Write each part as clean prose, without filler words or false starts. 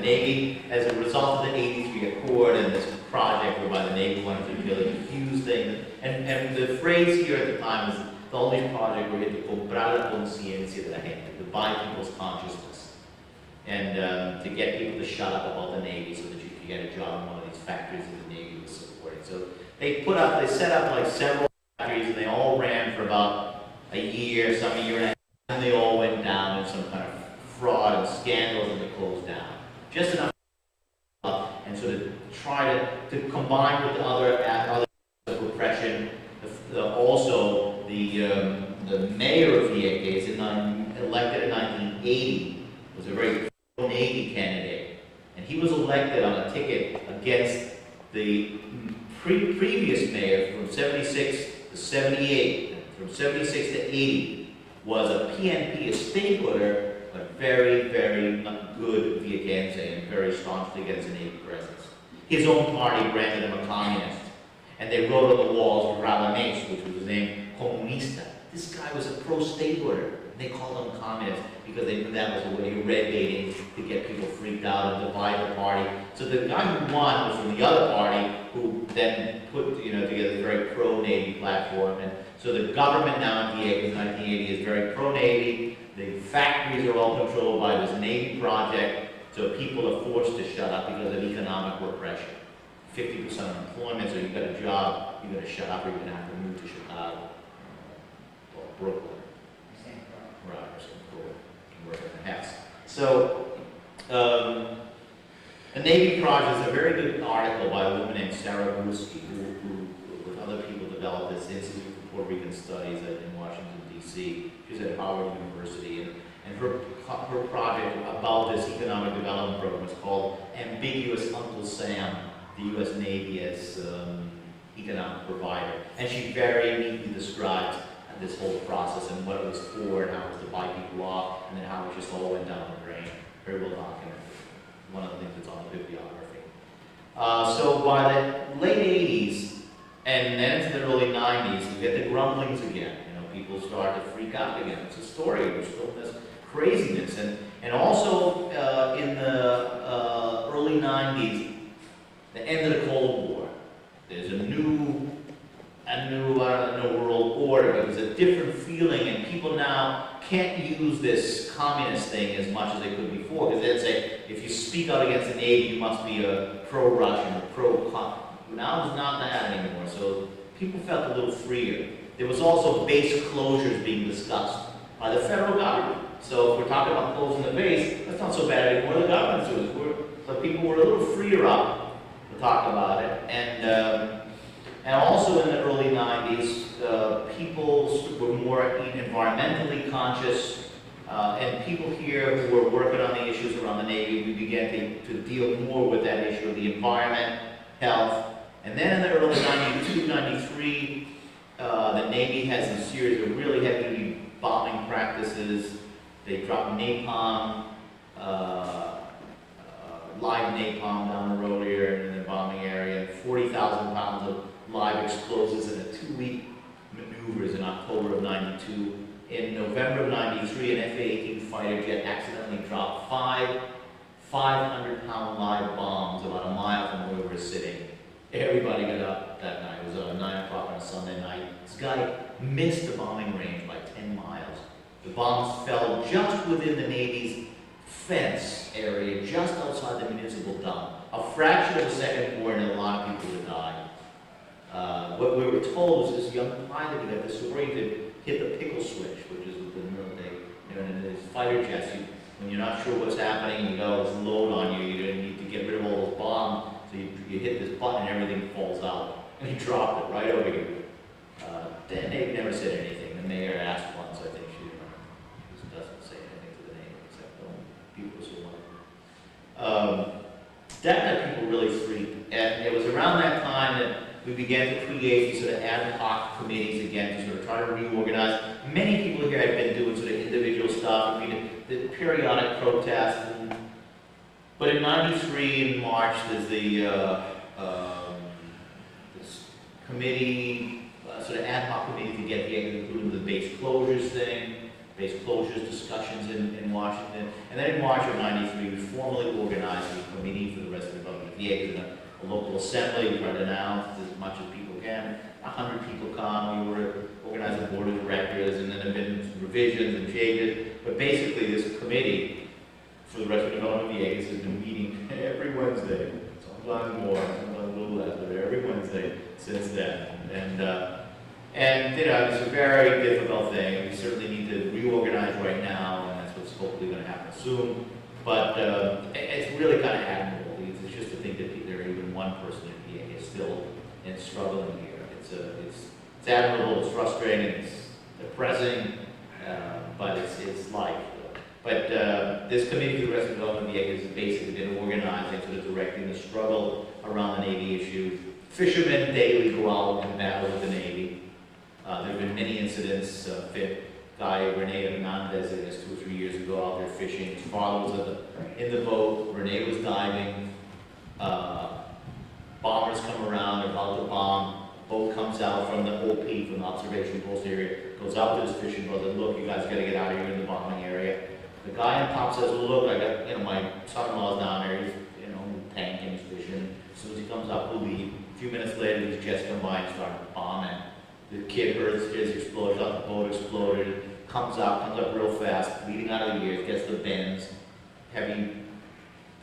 Navy, as a result of the '83 Accord and this project whereby the Navy wanted to really diffuse things, and the phrase here at the time was the only project where we had to comprar la conciencia de la gente, to buy people's consciousness, and to get people to shut up about the Navy so that you could get a job in one of these factories that the Navy was supporting. So they set up like several factories, and they all ran for about a year, some a year and a half, and they all went down in some kind of fraud and scandals, and they closed down. Just enough, and sort of try to combine with the other repression. Also, the mayor of Vieques, elected in 1980, was a very pro-Navy candidate, and he was elected on a ticket against the previous mayor from 76 to 78, from 76 to 80, was a PNP, a stateholder, but very, very good Viequense and very staunchly against the Navy presence. His own party branded him a communist, and they wrote on the walls Ralames, which was his name, Comunista. This guy was a pro-stateholder. They called him communist because they knew that was a way of red baiting to get people freaked out and divide the party. So the guy who won was from the other party, who then put together a very pro-Navy platform. And so the government now in Vieques in 1980 is very pro-Navy. The factories are all controlled by this Navy project, so people are forced to shut up because of economic repression. 50% unemployment, so you've got a job, you've got to shut up, or you're going to have to move to Chicago or Brooklyn. Right, or some work in the house. So, the Navy Project is a very good article by a woman named Sarah Bruski, who with other people developed this Institute for Puerto Rican Studies in Washington, D.C. She's at Howard University, and her project about this economic development program is called Ambiguous Uncle Sam, the U.S. Navy as economic provider. And she very neatly describes this whole process and what it was for, and how it was to buy people off, and then how it just all went down the drain. Very well documented. One of the things that's on the bibliography. So by the late 80s, and then into the early 90s, we get the grumblings again. You know, people start to freak out again. It's a story. We're still in this craziness. And also in the early 90s, the end of the Cold War, there's a new world order, but there's a different feeling, and people now can't use this communist thing as much as they could before, because they'd say, if you speak out against the Navy, you must be a pro-Russian or pro-communist. Now it's not that anymore, so people felt a little freer. There was also base closures being discussed by the federal government. So if we're talking about closing the base, that's not so bad anymore. The government's doing it. So people were a little freer up to talk about it. And also in the early 90s, people were more environmentally conscious, and people here who were working on the issues around the Navy, we began to deal more with that issue of the environment, health. And then in the early 92, 93, the Navy has a series of really heavy bombing practices. They dropped napalm, live napalm down the road here in the bombing area, 40,000 pounds of live explosives in a 2-week maneuvers in October of 92. In November of 93, an F-18 fighter jet accidentally dropped 500-pound live bombs about a mile from where we were sitting. Everybody got up that night. It was 9 o'clock on a Sunday night. This guy missed the bombing range by 10 miles. The bombs fell just within the Navy's fence area, just outside the municipal dump. A fraction of a second more, and a lot of people would die. What we were told was this young pilot, he got this story to hit the pickle switch, which is with the military, in his fighter jets, when you're not sure what's happening, you got all this load on you, you're going to need to get rid of all those bombs, so you hit this button and everything falls out. And he dropped it right over here. The Navy never said anything. The mayor asked once, I think she doesn't say anything to the Navy, except people so wonderful. That got people really freaked. And it was around that time that we began to create these sort of ad hoc committees again to sort of try to reorganize. Many people here have been doing sort of individual stuff, the periodic protests. But in '93, in March, there's this committee, sort of ad hoc committee to get the including the base closures thing. faced closures, discussions in Washington. And then in March of '93, we formally organized a committee for the rest of the Republic of Vieques in a local assembly. We tried to announce as much as people can. 100 people come. We were organized a board of directors, and then there have been some revisions and changes. But basically, this committee for the rest of the development of Vieques has been meeting every Wednesday, sometimes more, sometimes a little less, but every Wednesday since then. And you know, it's a very difficult thing. We certainly need to reorganize right now, and that's what's hopefully going to happen soon. But it's really kind of admirable. It's just to think that there are even one person in VA is still struggling here. It's admirable. It's frustrating. It's depressing, but it's life. But this committee for the rest of the development of VA has basically been organizing, sort of directing the struggle around the Navy issue. Fishermen daily go out and battle with the Navy. There have been many incidents. Guy Rene Hernandez, I guess 2 or 3 years ago, out there fishing. His father was in the boat. Rene was diving. Bombers come around, about to bomb. Boat comes out from the OP, from the observation post area, goes out to his fishing boat and look, you guys got to get out of here in the bombing area. The guy on top says, well, look, I got, my son-in-law's down there. He's, tanking, he's fishing. As soon as he comes up, we'll leave. A few minutes later, these jets come by and start bombing. The kid hears his explosion, the boat exploded, comes up real fast, bleeding out of the ears, gets the bends, heavy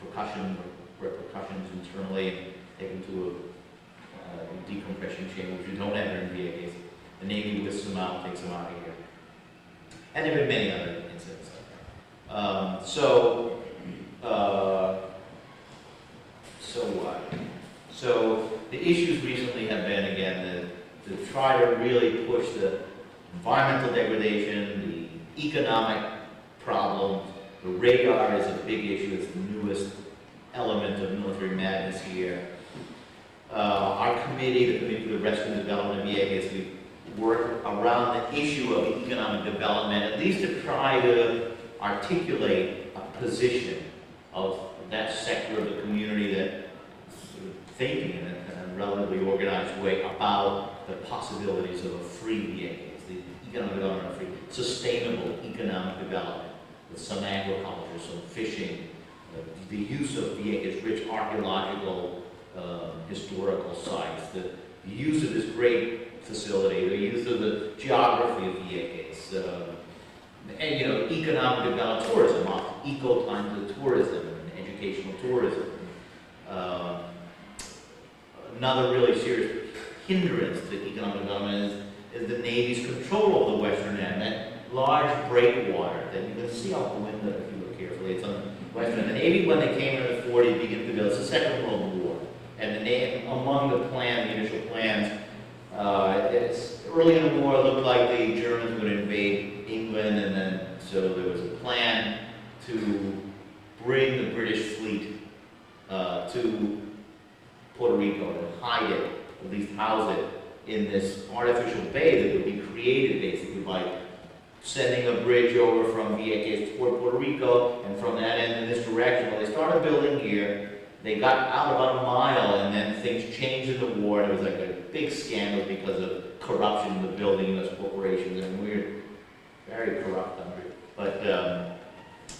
repercussions internally, taken to a decompression chamber, which you don't have in VAs. The Navy whisks them out, takes them out of here. And there have been many other incidents like that. So the issues recently have been, again, to try to really push the environmental degradation, the economic problems. The radar is a big issue. It's the newest element of military madness here. Our committee, the Committee for the Rescue and Development of VA, we work around the issue of economic development, at least to try to articulate a position of that sector of the community that sort of thinking in a relatively organized way about the possibilities of a free VA, the economic development of free, sustainable economic development with some agriculture, some fishing, the use of VA's rich archaeological, historical sites, the use of this great facility, the use of the geography of VA's, and economic development, tourism, eco time to tourism and educational tourism. Another really serious hindrance to economic development is the Navy's control of the western end, that large breakwater that you can see out the window if you look carefully. It's on the western end. The Navy, when they came in the 40s, began to build. It's the Second World War. And the Navy, among the initial plans, it's early in the war, it looked like the Germans would invade England, and then so there was a plan to bring the British fleet to Puerto Rico and hide it, at least house it, in this artificial bay that would be created basically by sending a bridge over from Vieques toward Puerto Rico, and from that end in this direction. Well, they started building here. They got out about a mile, and then things changed in the war, and it was like a big scandal because of corruption in the building, U.S. corporations, and we're very corrupt country. But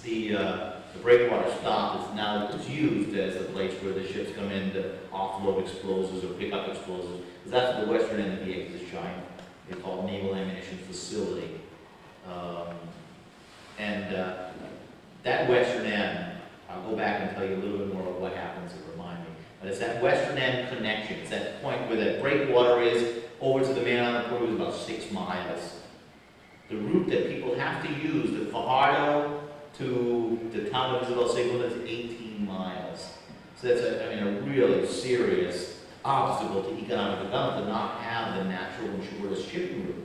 the breakwater stop is now used as a place where the ships come in to offload explosives or pick up explosives. That's the western end of the Vieques is giant. They call it Naval Ammunition Facility. That western end, I'll go back and tell you a little bit more of what happens to remind me. But it's that western end connection. It's that point where that breakwater is over to the main island of Puerto Rico is about 6 miles. The route that people have to use, the Fajardo to the town of Isabel Segundo, is 18 miles. So that's a really serious obstacle to economic development to not have the natural and shortest shipping route.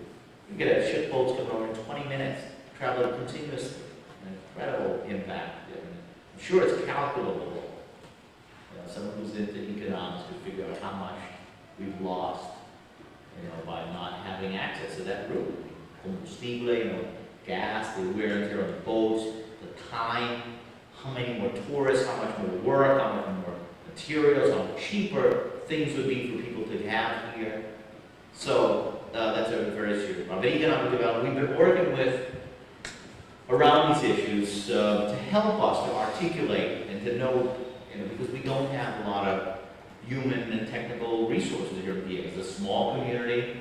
You get a ship boats coming over in 20 minutes, traveling continuously. An incredible impact. I'm sure it's calculable. Someone who's into economics could figure out how much we've lost, by not having access to that route. Combustible, gas, the wear and tear on the boats, the time, how many more tourists, how much more work, how much more materials, how much cheaper things would be for people to have here. So that's a very serious problem. But economic development, we've been working with around these issues to help us to articulate and to know, because we don't have a lot of human and technical resources here at VA. It's a small community.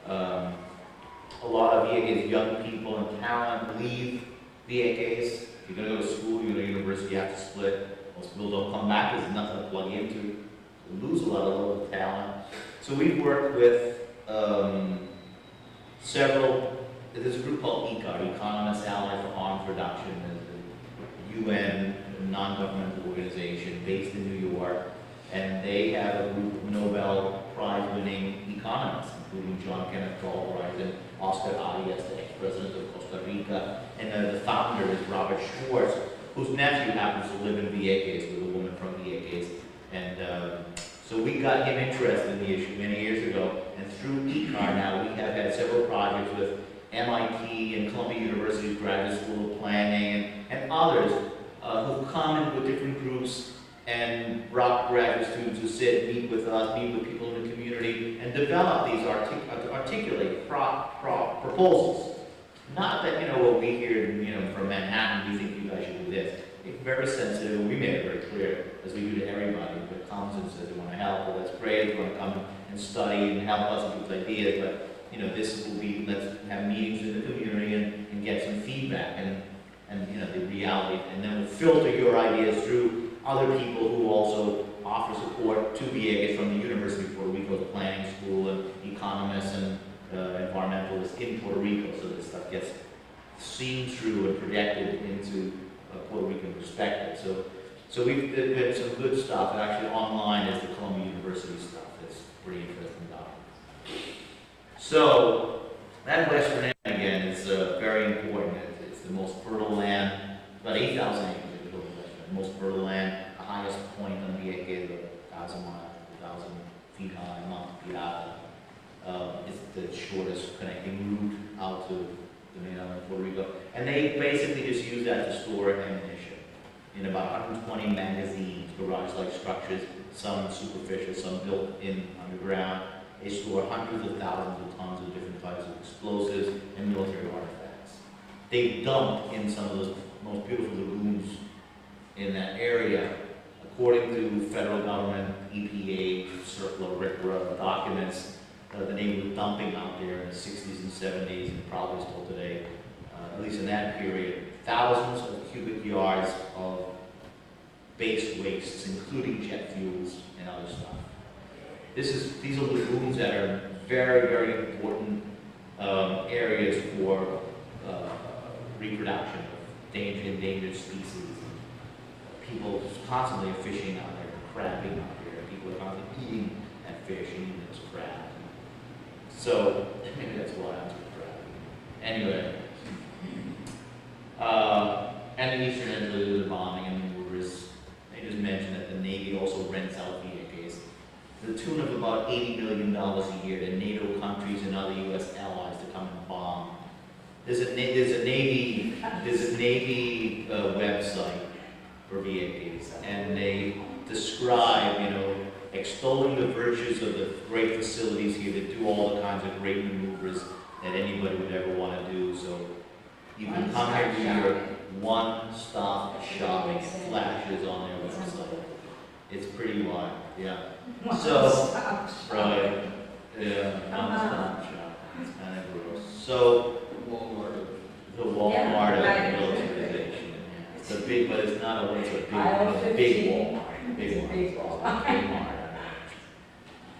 A lot of VA's young people and talent leave VA's. If you're going to go to school, you go to university, you have to split. Most people don't come back because there's nothing to plug into. We lose a lot of local talent. So we've worked with there's a group called ECAR, Economists Allied for Arms Reduction, a UN non-governmental organization based in New York, and they have a group of Nobel Prize-winning economists, including John Kenneth Galbraith and Oscar Arias, the ex-president of Costa Rica, and the founder is Robert Schwartz, whose nephew happens to live in Vieques with a woman from Vieques, and so we got him interested in the issue many years ago, and through ECAR now we have had several projects with MIT and Columbia University's Graduate School of Planning and others who come in with different groups and graduate students who sit, meet with us, meet with people in the community, and develop these articulate proposals. Not that, what we hear, from Manhattan, we think you guys should do this. It's very sensitive, and we made it very clear, as we do to everybody that comes and says they want to help. Well, that's great, they want to come and study and help us with ideas, but this will be, let's have meetings in the community and get some feedback and the reality, and then we'll filter your ideas through other people who also offer support to Vieques from the University of Puerto Rico's planning school and economists and environmentalists in Puerto Rico, so this stuff gets seen through and projected into a Puerto Rican perspective. So we've had some good stuff, and actually online is the Columbia University stuff. That's pretty interesting documents. So that Western end again is very important. It's the most fertile land, about 8,000 acres if you go to Western, most fertile land, the highest point on Vieques, 1,000 miles, 1,000 feet high, feet high. It's the shortest connecting route out to the main island of Puerto Rico. And they basically just use that to store ammunition in about 120 magazines, garage-like structures, some superficial, some built in underground. They store hundreds of thousands of tons of different types of explosives and military artifacts. They dump in some of those most beautiful lagoons in that area. According to federal government, EPA, circular documents, the name of dumping out there in the 60s and 70s, and probably still today, at least in that period, thousands of cubic yards of base wastes, including jet fuels and other stuff. These are lagoons that are very, very important areas for reproduction of endangered species. People constantly are fishing out there, crabbing out there. People are constantly eating that fish and eating this crab. So maybe that's why I'm too crabby. Anyway, and the eastern end of the bombing and maneuvers. They just mentioned that the Navy also rents out Vieques to the tune of about $80 million a year to NATO countries and other U.S. allies to come and bomb. There's a Navy website for Vieques, and they describe, extolling the virtues of the great facilities here that do all the kinds of great maneuvers that anybody would ever want to do. So you can come here to your one-stop shopping. It flashes on their website. It's pretty wild, yeah. So, right, yeah, one-stop shop. It's kind of gross. So, the Walmart of militarization. It's a big, but it's not a, it's a big Walmart. Big Walmart.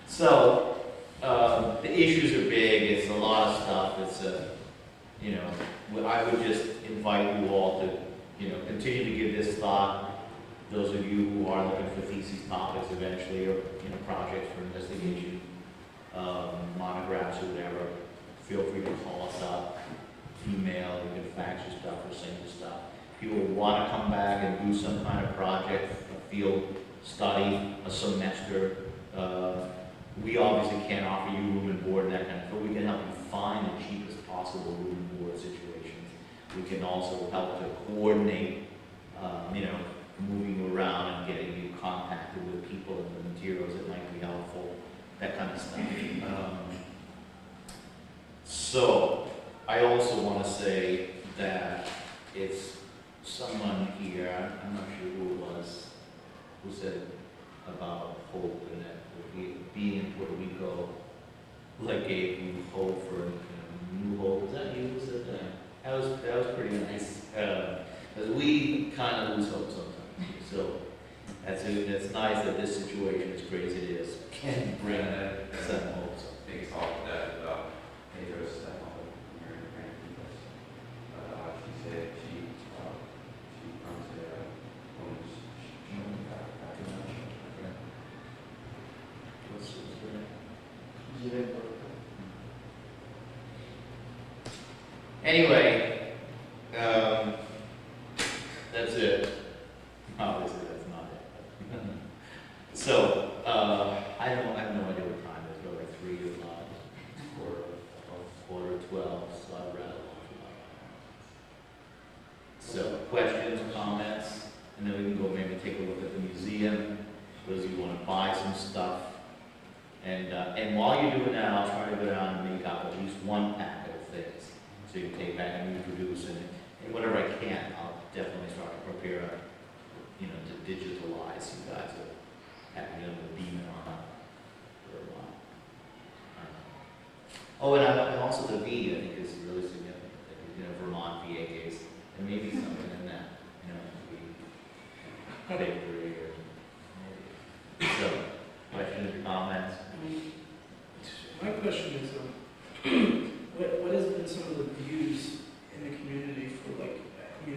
So, the issues are big. It's a lot of stuff. It's I would just invite you all to, continue to give this thought. Those of you who are looking for thesis topics eventually, or projects for investigation, monographs or whatever, feel free to call us up, email, you can fax your stuff or send your stuff. People want to come back and do some kind of project, a field study, a semester. We obviously can't offer you room and board and that kind of thing, but we can help you find the cheapest possible room and board situations. We can also help to coordinate, moving you around and getting you contacted with people and the materials that might be helpful, that kind of stuff. So, I also want to say that it's someone here, I'm not sure who it was, who said about hope and that being in Puerto Rico, like gave you hope for new hope. Is that you who said that? That was pretty nice. Because we kind of lose hope sometimes. So it's nice that this situation, as crazy as it is, can bring some hope. So. Things off that Pedro's stepmother, Mary Francis. She said she runs a women's What's her name? Anyway, that's it. Obviously, that's not it. So, I have no idea what time it is. We're like 3 o'clock or 12, so I've read a lot. So, questions, comments, and then we can go maybe take a look at the museum. Those of you who want to buy some stuff. And while you're doing that, I'll try to go down and make up at least one packet of things. So you can take back and reproduce, and whatever I can, I'll definitely start to prepare, to digitalize you guys. Having them with beaming on for a while. Oh, and also the V, I think, is really significant. Vermont VA case. There may be something in that, bakery or maybe. So, questions or comments? My question is, what has been some of the views in the community for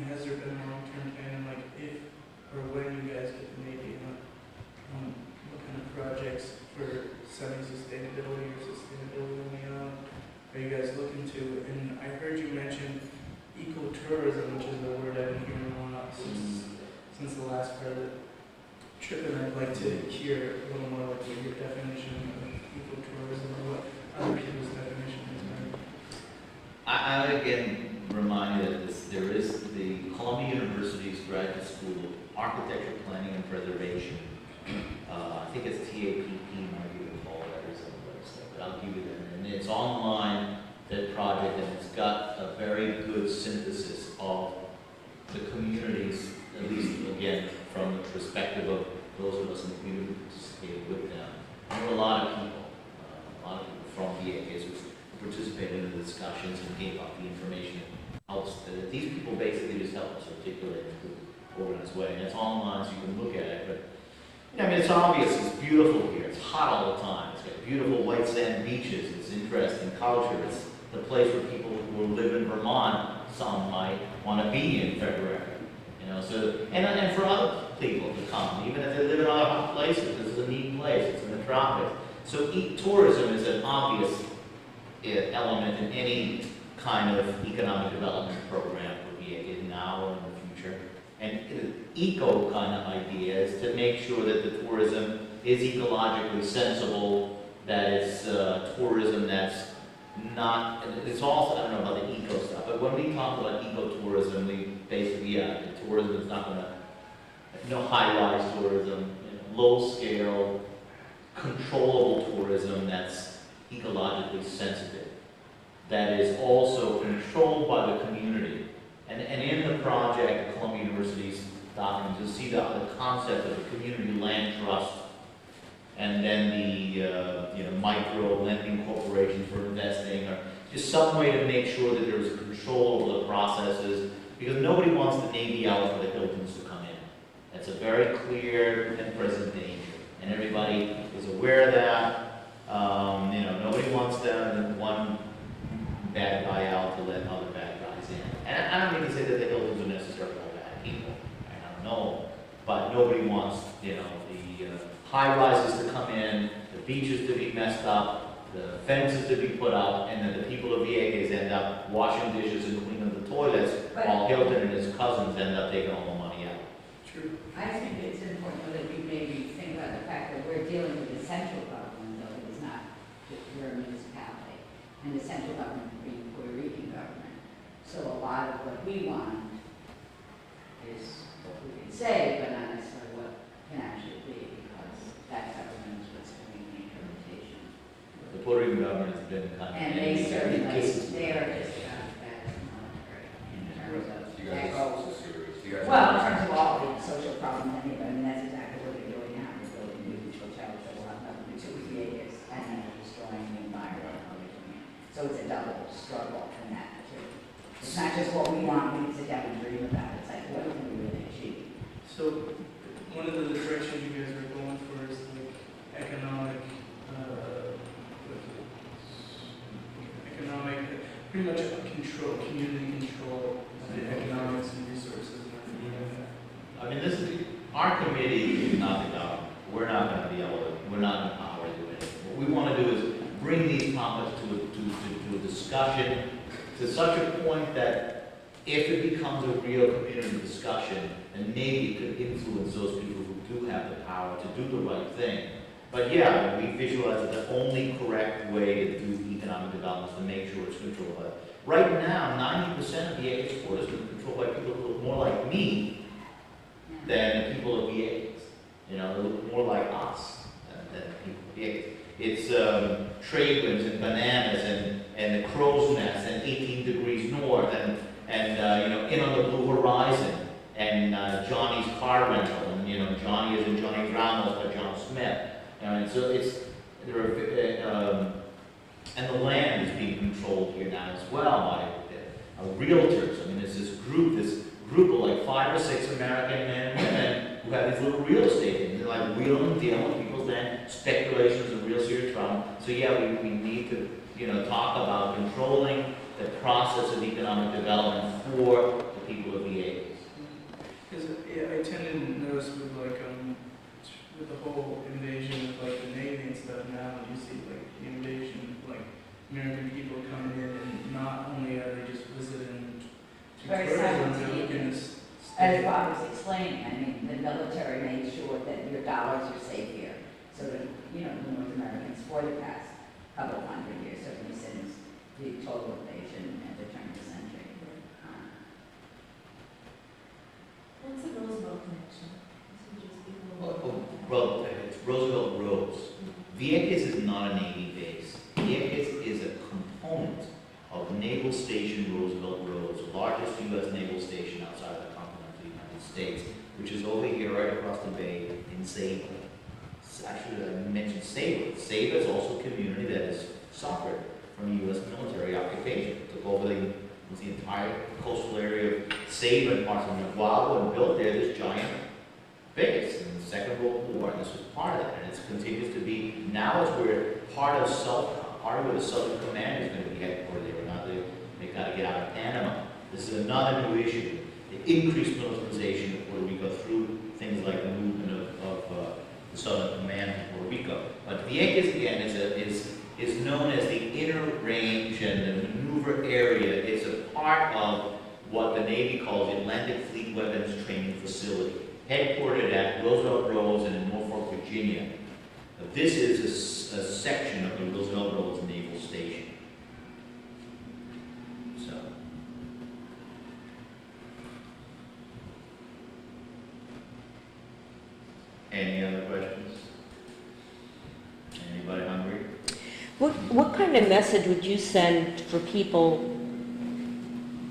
has there been a long-term plan, if or when you guys get maybe what kind of projects for semi-sustainability or sustainability on the island are you guys looking to? And I heard you mention ecotourism, which is a word I've been hearing a lot since the last part of the trip, and I'd like to hear a little more what your definition of ecotourism or what other people's definition is. I would again remind you that there is the Columbia University's Graduate School of Architecture, Planning, and Preservation. I think it's TAPP, might be the call letters on the website, but I'll give you that. And it's online, that project, and it's got a very good synthesis of the communities, at least again from the perspective of those of us in the community who participated with them. There were a lot of people from VAs who participated in the discussions and gave up the information. These people basically just help us articulate in an organized way, and it's online so you can look at it. But it's obvious. It's beautiful here. It's hot all the time. It's got beautiful white sand beaches. It's interesting culture. It's the place where people who live in Vermont, some might want to be in February. And for other people to come, even if they live in other hot places, this is a neat place. It's in the tropics. So tourism is an obvious element in any kind of economic development program for VA now or in the future. And eco kind of idea is to make sure that the tourism is ecologically sensible, that it's tourism that's not, it's also, I don't know about the eco stuff, but when we talk about ecotourism, we basically, the tourism is not going to, no high-rise tourism, low-scale, controllable tourism that's ecologically sensitive, that is also controlled by the community. And in the project, the Columbia University's documents, you'll see the concept of a community land trust, and then the micro lending corporations for investing, or just some way to make sure that there's control over the processes, because nobody wants the Navy out for the Hiltons to come in. That's a very clear and present danger, and everybody is aware of that. Nobody wants one bad guy out to let other bad guys in. And I don't mean to say that the Hiltons are necessarily all bad people. I don't know, but nobody wants the high rises to come in, the beaches to be messed up, the fences to be put up, and then the people of Vieques end up washing dishes and cleaning the toilets, while Hilton and his cousins end up taking all the money out. True. I think it's important that we maybe think about the fact that we're dealing with the central government, though it is not, we're a municipality, and the central government being Puerto Rican government. So a lot of what we want is what we can say, but not necessarily what can actually be, because that government is what's doing the implementation. The Puerto Rican government has been kind of... And they certainly, they are just as bad as the military in terms of You guys just what we want, we sit down and dream about. It's like, what can we really achieve? So, one of the directions you guys are going for is like economic, pretty much control, community control of the economics and resources and everything like that. I mean, this is, our committee is not the government. We're not gonna be able to, we're not in power to do anything. What we wanna do is bring these topics to a discussion to such a point that if it becomes a real community discussion, then maybe it could influence those people who do have the power to do the right thing. But yeah, we visualize that the only correct way to do economic development is to make sure it's controlled by. Right now, 90% of the export is controlled by people who look more like me than the people of VAs. You know, they look more like us than people of VAs. It's trade winds and bananas and the crow's nest and 18 degrees north and you know, in on the blue horizon and Johnny's car rental and you know, Johnny is in Johnny Ramos by John Smith. And so it's there are, and the land is being controlled here now as well by realtors. I mean, there's this group of like 5 or 6 American men and women who have these little real estate and they're like wheeling and dealing with people's land, speculations and real serious problem. So yeah, we need to, you know, talk about controlling the process of economic development for the people of VAs. Because I tend to notice with like with the whole invasion of like the Navy and stuff now, you see like the invasion, like American people coming in and not only are they just visiting Very tourism, they're simultaneous. looking to As stay. Bob was explaining, I mean, the military made sure that your dollars are safe here. So that, you know, the North Americans for the past couple of hundred years, certainly since the total invasion at the turn of the century. What's the Roosevelt connection? This would just be a little- Well, it's Roosevelt Roads. Vieques is not a Navy base. Vieques is a component of Naval Station Roosevelt Roads, the largest U.S. naval station outside of the continental United States, which is over here right across the bay in Sable. Actually, I mentioned Sable. Sable is also a community that has suffered from U.S. military occupation. Took over the entire coastal area of Sable and parts of Nicaragua and built there this giant base in the Second World War, and this was part of that, and it continues to be. Now it's where part of where the Southern Command is going to be headquartered there. Now they got to get out of Panama. This is another new issue: the increased militarization of Puerto Rico through things like the movement of the Southern Command in Puerto Rico. But Vieques again is known as the inner range and the maneuver area. It's a part of what the Navy calls the Atlantic Fleet Weapons Training Facility, headquartered at Roosevelt Roads and in Norfolk, Virginia. This is a section of the Roosevelt Roads Naval Station. So, any other questions? Anybody hungry? What kind of message would you send for people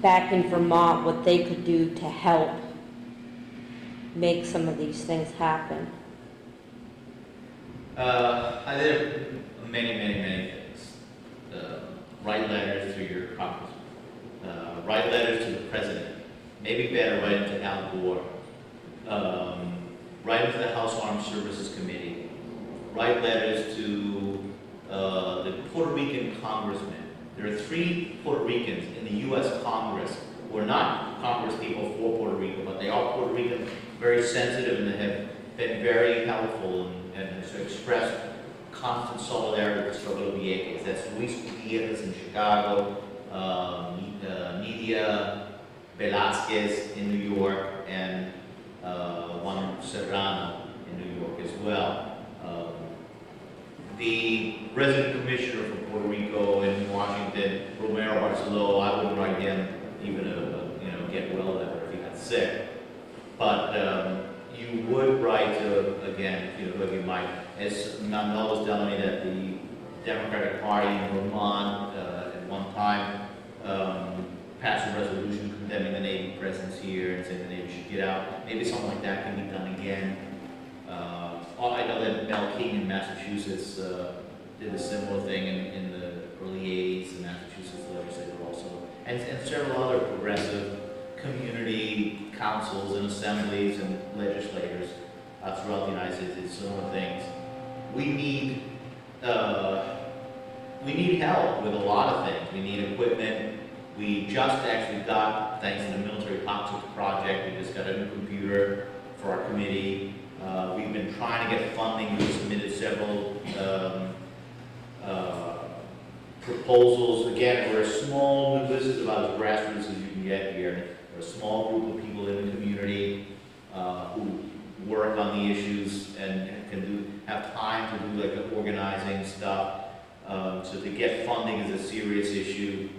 back in Vermont, what they could do to help make some of these things happen? I did many things. Write letters to your congressman. Write letters to the president. Maybe better, write them to Al Gore. Write them to the House Armed Services Committee. Write letters to the Puerto Rican congressmen. There are 3 Puerto Ricans in the U.S. Congress who are not Congress people for Puerto Rico, but they are Puerto Rican, very sensitive, and they have been very helpful and so expressed constant solidarity with the struggle of Vieques. That's Luis Gutierrez in Chicago, Nidia Velázquez in New York, and Juan Serrano in New York as well. The resident commissioner from Puerto Rico in Washington, Romero Barceló, I wouldn't write him even a get well letter if he got sick. But you would write to, again, whoever you might, as Manuel was telling me that the Democratic Party in Vermont at one time passed a resolution condemning the Navy presence here and saying the Navy should get out. Maybe something like that can be done again. I know that Mel King in Massachusetts did a similar thing in the early 80s. The Massachusetts legislature also and several other progressive community councils and assemblies and legislators throughout the United States did similar things. We need help with a lot of things. We need equipment. We just actually got, thanks to the Military Concert Project, we just got a new computer for our committee. We've been trying to get funding. We submitted several proposals. Again, we're a small, this is about as grassroots as you can get here. We're a small group of people in the community who work on the issues and have time to do like the organizing stuff. So to get funding is a serious issue.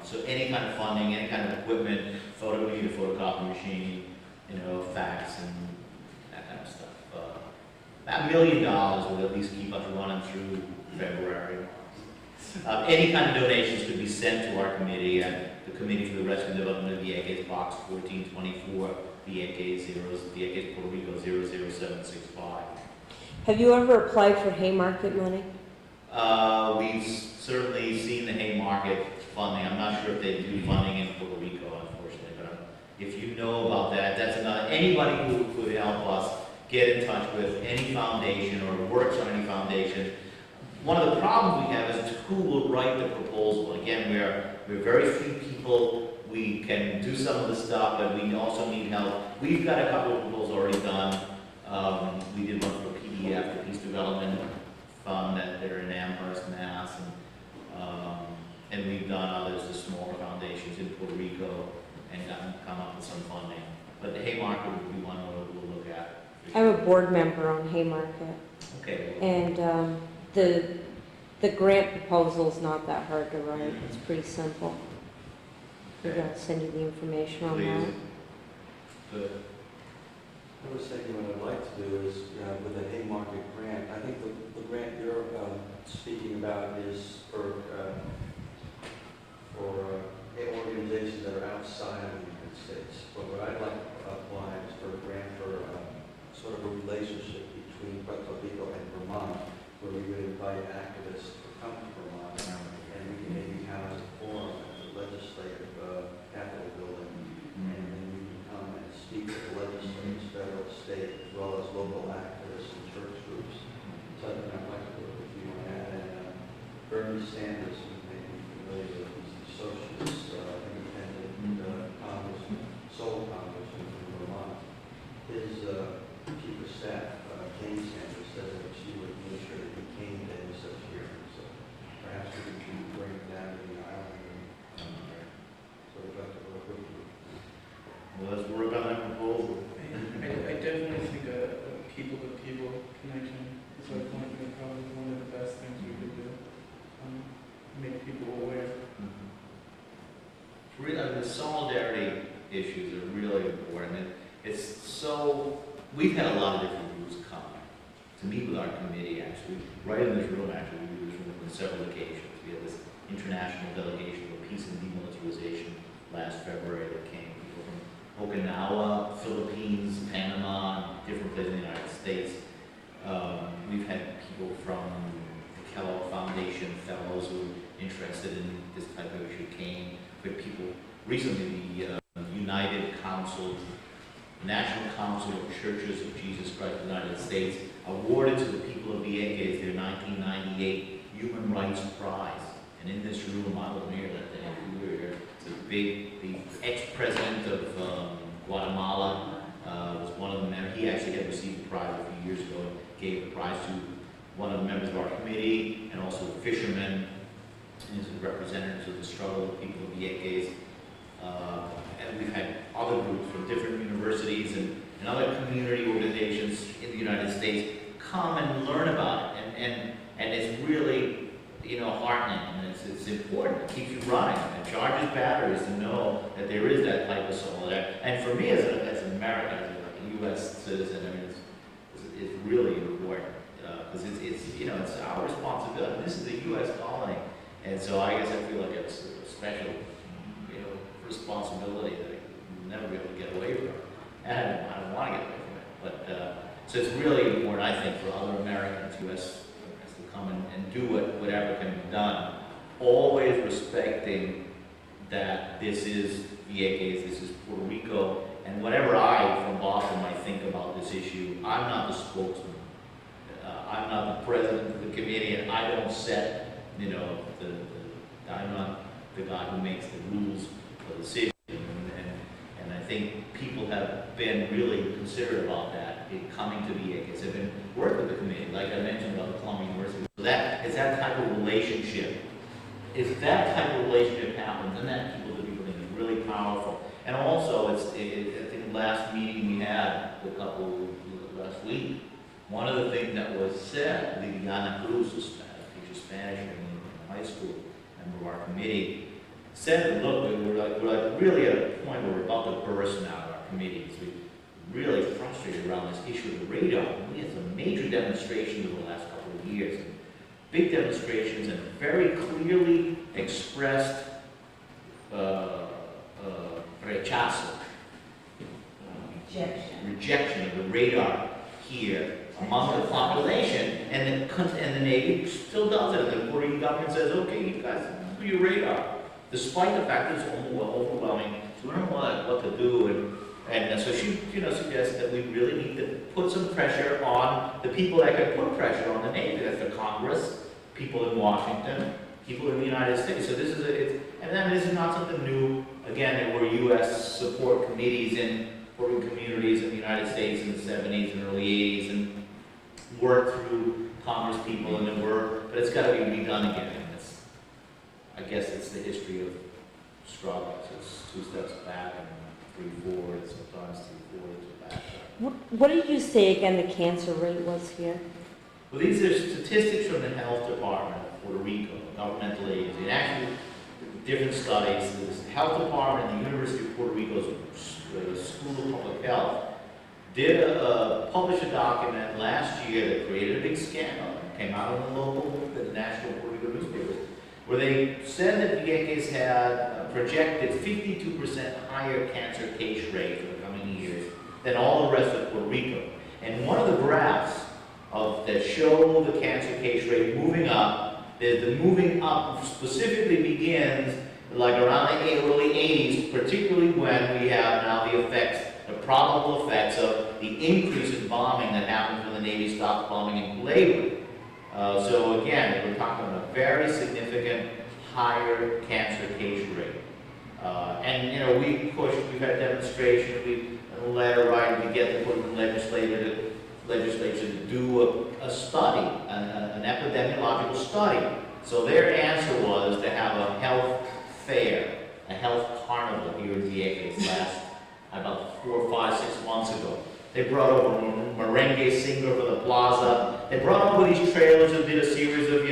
So any kind of funding, any kind of equipment, we need a photocopy machine, fax and that kind of stuff. That $1 million would at least keep us running through February. Any kind of donations could be sent to our committee at the Committee for the Rescue and Development of Vieques, Box 1424, Vieques, Puerto Rico 00765. Have you ever applied for Haymarket money? We've certainly seen the Haymarket funding. I'm not sure if they do funding in Puerto Rico, unfortunately, but if you know about that, that's another. Anybody who could help us get in touch with any foundation or works on any foundation. One of the problems we have is who will write the proposal. Again, we're very few people. We can do some of the stuff, but we also need help. We've got a couple of proposals already done. We did one for PDF, the Peace Development Fund, that they're in Amherst, Mass, and we've done others, the smaller foundations in Puerto Rico, and come up with some funding. But the Haymarket would be one we'll look at. I'm a board member on Haymarket, Okay. and the grant proposal is not that hard to write. It's pretty simple. Maybe I'll send you the information on that. Good. I was thinking what I'd like to do is, with the Haymarket grant, I think the grant you're speaking about is for organizations that are outside of the United States. But what I'd like to apply is for a grant for sort of a relationship between Puerto Rico and Vermont, where we would invite activists to come to Vermont, and we can maybe house a forum at the legislative Capitol building, and then we can come and speak to the legislators, federal, state, as well as local activists and church groups. Something I'd like to work with you on that. And Bernie Sanders, who may be familiar with, he's the socialist, independent congressman, sole congressman from Vermont. His chief of staff, Jane Sanders, said that she would make sure that he came to any such hearings. So perhaps we can bring it down to the island. So we'd like to work with you. Well, let's work on that proposal. I definitely think a people-to-people connection is like probably one of the best things we could do. Make people aware. The solidarity issues are really important. We've had a lot of different groups come to meet with our committee, actually. Right in this room, actually, we do this room on several occasions. We had this international delegation for peace and demilitarization last February that came. People from Okinawa, Philippines, Panama, different places in the United States. We've had people from the Kellogg Foundation, fellows who are interested in this type of issue came. We had people recently, the United Council, National Council of Churches of Jesus Christ of the United States, awarded to the people of Vieques their 1998 Human Rights Prize. And in this room, I was here that day, we were here. The ex-president of Guatemala was one of the members. He actually had received the prize a few years ago and gave the prize to one of the members of our committee, and also fishermen, and representatives of the struggle of the people of Vieques. And we've had other groups from different universities and other community organizations in the United States come and learn about it. And it's really, heartening, and it's important. It keeps you running. It charges batteries to know that there is that type of solidarity. And for me as an American, as a U.S. citizen, it's really important because it's our responsibility. This is a U.S. colony, and so I guess I feel like it's a special, responsibility that I never be able to get away from. And I don't want to get away from it. But so it's really important, I think, for other Americans, U.S. to come and do whatever can be done, always respecting that this is Vieques, this is Puerto Rico, and whatever I, from Boston, might think about this issue, I'm not the spokesman. I'm not the president of the committee, and I don't set, you know, I'm not the guy who makes the rules for the city. And I think people have been really considerate about that in coming to Vieques. Have been working with the committee, like I mentioned about the Columbia University. So that is that type of relationship. If that type of relationship happens, then that people to be really powerful. And also, I think last meeting we had last week, one of the things that was said, Liliana Cruz, who teaches Spanish in high school, member of our committee, said, look, we're really at a point where we're about to burst now in our committees. We're really frustrated around this issue of the radar. We had some major demonstrations over the last couple of years. Big demonstrations and very clearly expressed rechazo, rejection of the radar here among the population, and the Navy still does it, and the Puerto Rican government says, okay, you guys do your radar, despite the fact that it's overwhelming, so we don't know what to do, and so she, suggests that we really need to put some pressure on the people that can put pressure on the Navy. That's the Congress, people in Washington, people in the United States. So this is this is not something new. Again, there were U.S. support committees in Puerto Rican communities in the United States in the 70s and early 80s, and worked through Congress people, and but it's got to be redone again. And I guess it's the history of struggles. It's 2 steps back and 3 forward, sometimes 3 forwards or back. What did you say again the cancer rate was here? Well, these are statistics from the health department of Puerto Rico, governmental agency. And actually, different studies, the health department and the University of Puerto Rico's School of Public Health did publish a document last year that created a big scandal. It came out in the national Puerto Rico newspapers, where they said that Vieques had a projected 52% higher cancer case rate for the coming years than all the rest of Puerto Rico. And one of the graphs that show the cancer case rate moving up, the moving up specifically begins like around the early 80s, particularly when we have now the probable effects of the increase in bombing that happened when the Navy stopped bombing in Cuba. So again, we're talking about a very significant higher cancer case rate. And we've had demonstrations, we've a letter writing to get the Puerto Rican legislature to do a study, an epidemiological study. So their answer was to have a health fair, a health carnival here in Vieques about 4, 5, 6 months ago. They brought over a merengue singer for the plaza. They brought over these trailers and did a series of,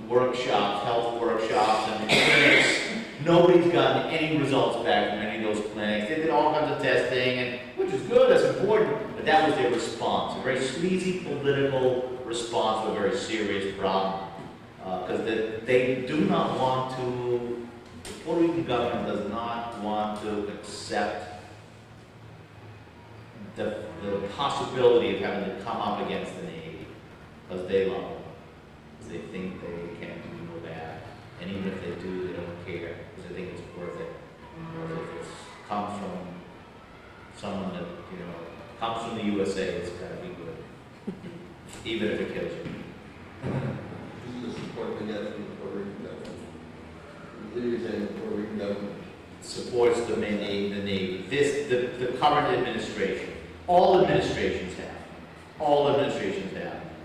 workshops, health workshops and clinics. Nobody's gotten any results back from any of those clinics. They did all kinds of testing, which is good, that's important, but that was their response, a very sleazy political response to a very serious problem. Because they do not want to, the Puerto Rican government does not want to accept the possibility of having to come up against the Navy, because they love them. They think they can't do no bad, and even if they do, they don't care, because they think it's worth it. If it comes from someone that, comes from the USA, it's got to be good, even if it kills you. This is the support we get from the Puerto Rican government. The leaders in the Puerto Rican government supports the Navy. The current administration, all administrations have.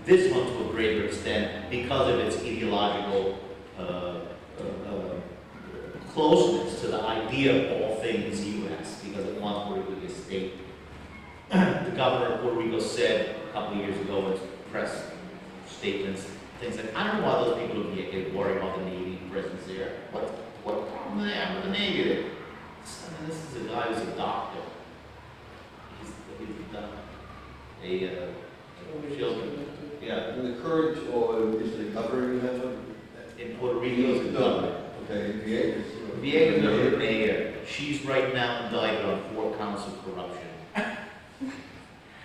This one to a greater extent because of its ideological closeness to the idea of all things U.S., because it wants Puerto Rico to be a state. The governor of Puerto Rico said a couple of years ago in his press statements, things like, I don't know why those people get worried about the Navy presence there. What problem do they have with the Navy there? This is a guy who's a doctor. He's children. Yeah. And the current, or is the governor you have? In Puerto Rico is the governor. Okay, in Vieques. Vieques is the mayor. She's right now indicted on 4 counts of corruption.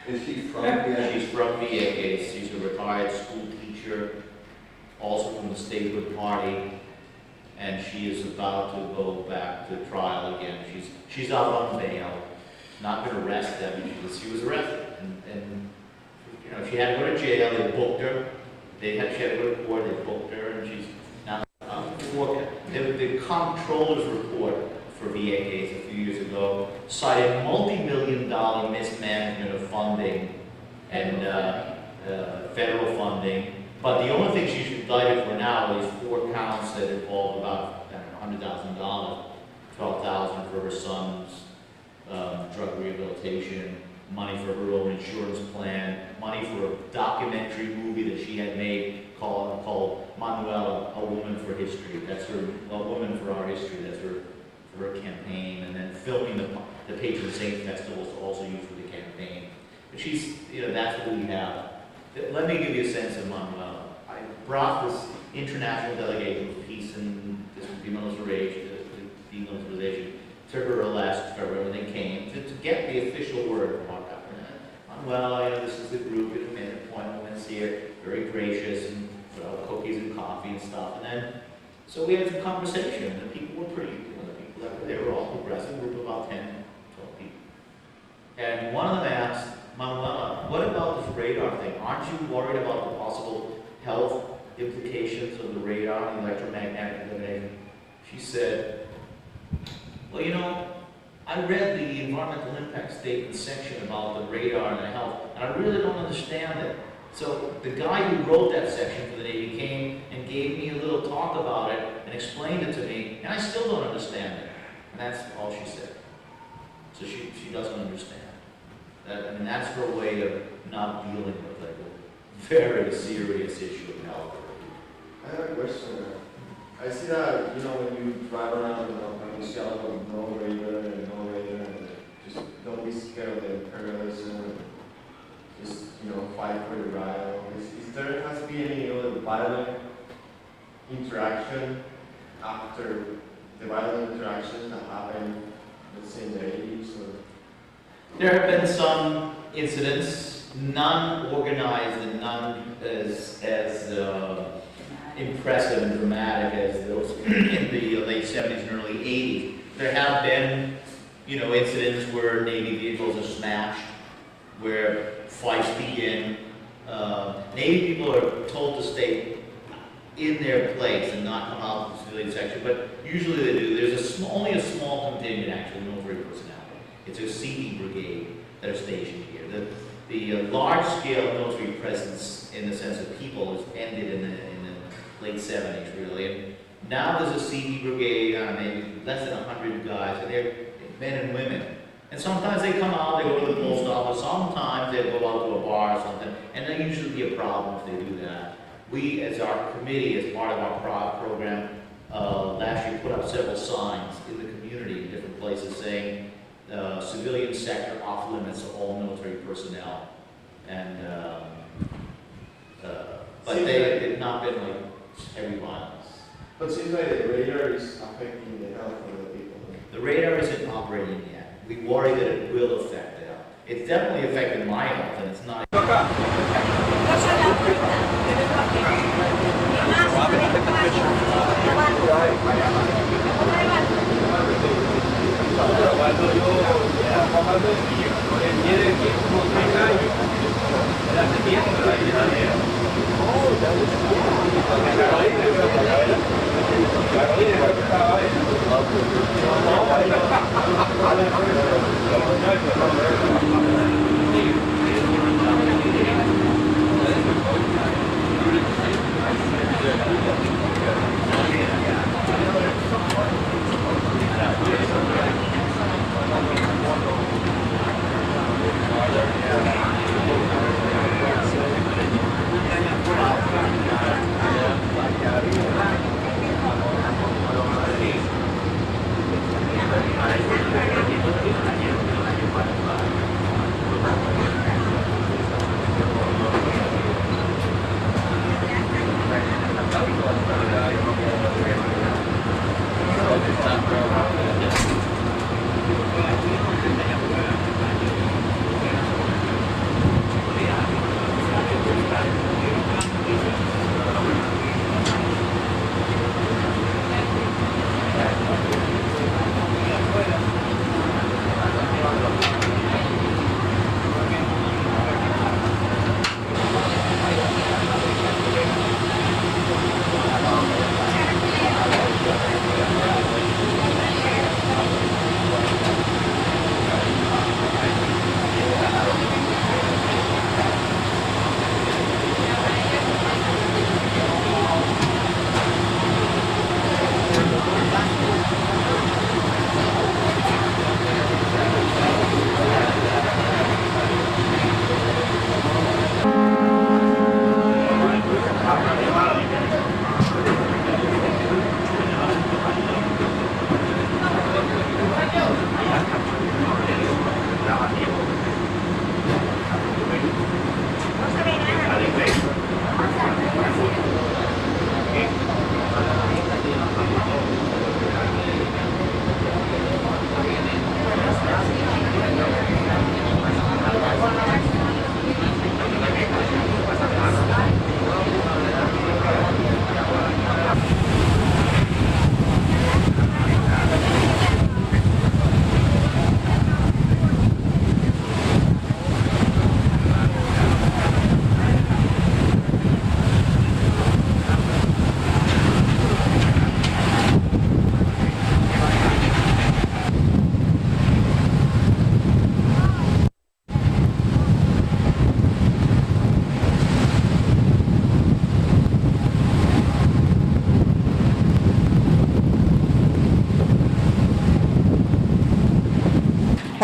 Is she from Vieques? She's from Vieques. She's a retired school teacher, also from the statehood party. and she is about to go back to trial again. She's out on bail, not been arrested. I mean, she was arrested, and you know, she had to go to jail. They booked her. She had to go to court. They booked her, and she's now the comptroller's report for VA case a few years ago cited multi-million-dollar mismanagement of funding and federal funding. But the only thing she's indicted for now is 4 counts that involve about $100,000, $12,000 for her son's drug rehabilitation, money for her own insurance plan, money for a documentary movie that she had made called Manuela, A Woman for History. That's her, A Woman for Our History. That's her campaign, and then filming the Patron Saint festivals to also use for the campaign. But she's, you know, that's what we have. Let me give you a sense of Manuela. I brought this international delegation for peace and demilitarization to her last February when they came to get the official word from our government. Manuela, you know, this is the group, you know, made appointments here, very gracious, and cookies and coffee and stuff. And then, so we had some conversation, and the people were pretty, you know, the people that were there were all progressive, group of about 10, 12 people. And one of them asked, Manuela, what about this radar thing? Aren't you worried about the possible health implications of the radar and electromagnetic radiation? She said, well, you know, I read the environmental impact statement section about the radar and the health, and I really don't understand it. So the guy who wrote that section for the Navy came and gave me a little talk about it and explained it to me, and I still don't understand it. And that's all she said. So she doesn't understand. I mean, that's her way of not dealing with like a very serious issue of health. I have a question. I see that, you know, when you drive around, you know, you see a lot of no radar, and just don't be scared of the imperialism, just, you know, fight for the right. Is there has to be any other violent interaction after the violent interactions that happened, let's say in the 80s? Or? There have been some incidents, none organized and none as impressive and dramatic as those in the late 70s and early 80s. There have been, you know, incidents where Navy vehicles are smashed, where fights begin. Navy people are told to stay in their place and not come out of the civilian section, but usually they do. There's only a small contingent, actually, military personnel. It's a CP brigade that are stationed here. The large-scale military presence, in the sense of people, has ended in the late 70s, really. And now there's a CP brigade, maybe less than 100 guys, and they're men and women. And sometimes they come out, they go to the post office, sometimes they go out to a bar or something, and there usually be a problem if they do that. We, as our committee, as part of our program, last year put up several signs in the community in different places saying, civilian sector off limits to all military personnel. And, but they had not been like heavy violence. But it seems like the radar is affecting the health of the people. The radar isn't operating yet. We worry that it will affect it. It's definitely affected my health, and it's not.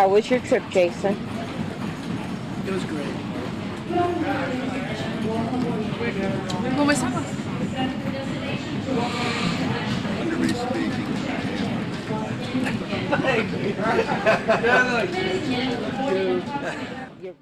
How was your trip, Jason? It was great. ¿Cómo estaba? Yeah, like,